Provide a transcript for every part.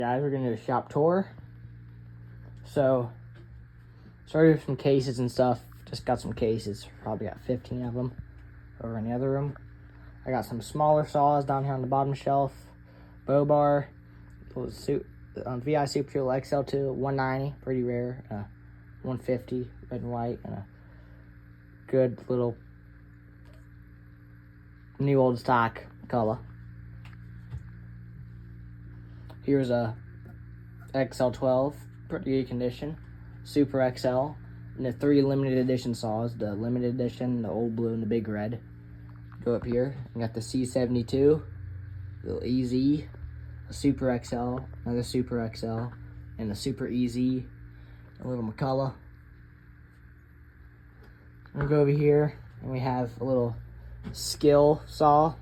Guys, we're gonna do a shop tour. So, started with some cases and stuff. Just got some cases. Probably got 15 of them over in the other room. I got some smaller saws down here on the bottom shelf. Bow bar, VI Super Tool XL2, 190, pretty rare. 150, red and white, and a good little new old stock color. Here's a XL12, pretty good condition. Super XL, and the 3 limited edition saws, the limited edition, the old blue, and the big red. Go up here, you got the C72, little EZ, a Super XL, another Super XL, and a Super EZ, a little McCulloch. We'll go over here, and we have a little Skill saw,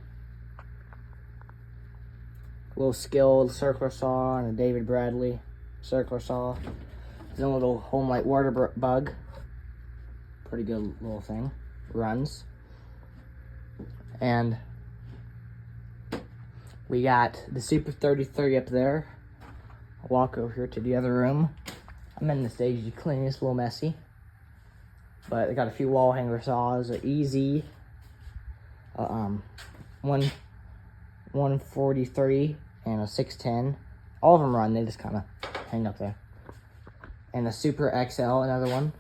a little Skill circular saw, and a David Bradley circular saw. Then a little Home-Lite water bug, pretty good little thing, runs. And we got the Super 3030 up there. I'll walk over here to the other room. I'm in the stage to clean, it's a little messy. But I got a few wall hanger saws, an EZ, 143, and a 610. All of them run, they just kind of hang up there. And a Super XL, another one.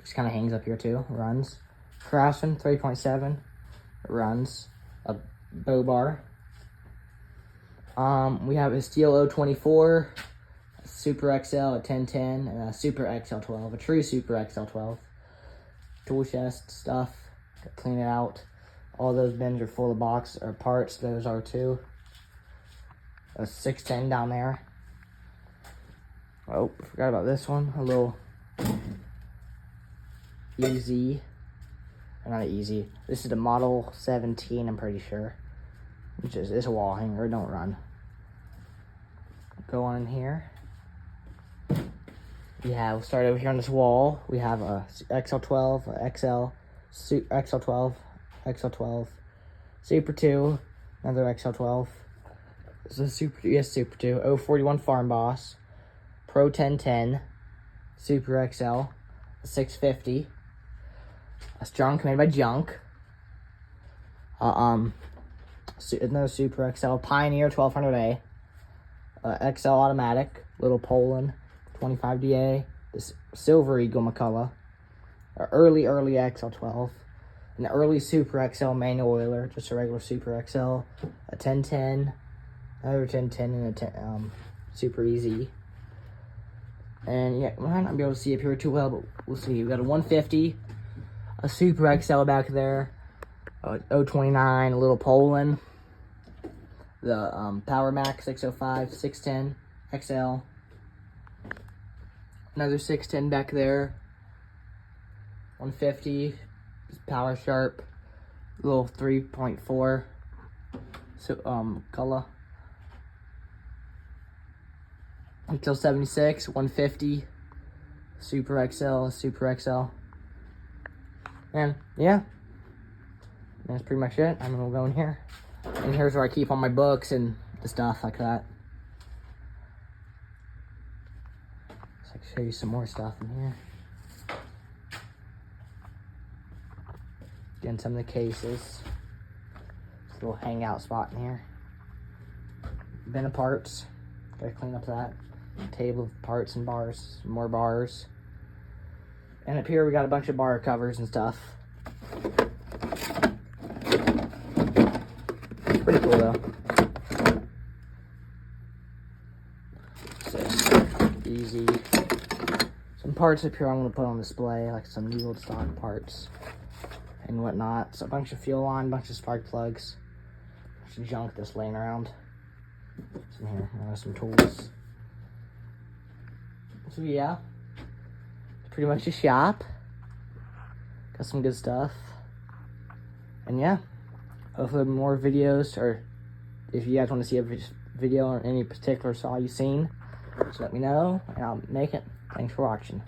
Just kind of hangs up here too, runs. Craftsman 3.7, runs. A bow bar. We have a Steel 024, a Super XL, a 1010, and a Super XL12, a true Super XL12. Tool chest stuff, clean it out. All those bins are full of box or parts, those are too. A 610 down there. Oh, forgot about this one, a little EZ, not EZ, this is the Model 17, I'm pretty sure. It's a wall hanger, don't run. Go on in here. Yeah, we'll start over here on this wall. We have a XL12, a XL12, XL12, Super 2, another XL12. This is a Super 2, 041 Farm Boss, Pro 1010, Super XL, a 650. That's junk, made by Junk. Another Super XL, Pioneer 1200A, XL automatic, little Poland, 25DA, this Silver Eagle McCulloch, early XL12, an early Super XL manual oiler, just a regular Super XL, a 1010, another 1010, and a Super EZ. And yeah, we might not be able to see up here too well, but we'll see. We've got a 150, a Super XL back there, 029, a little Poland, the Power Max 605, 610 XL, another 610 back there, 150, Power Sharp, little 3.4, color, XL 76, 150, Super XL, and yeah. That's pretty much it. I'm gonna go in here. And here's where I keep all my books and the stuff like that. So I can show you some more stuff in here. Again, some of the cases. This little hangout spot in here. Bin of parts. Gotta clean up that. Table of parts and bars. Some more bars. And up here we got a bunch of bar covers and stuff. Pretty cool though. So, easy. Some parts up here I'm gonna put on display, like some new old stock parts and whatnot. So a bunch of fuel line, bunch of spark plugs, bunch of junk that's laying around. Some here, some tools. So yeah, it's pretty much a shop. Got some good stuff. And yeah. Hopefully more videos, or if you guys want to see a video on any particular saw you've seen, just let me know and I'll make it. Thanks for watching.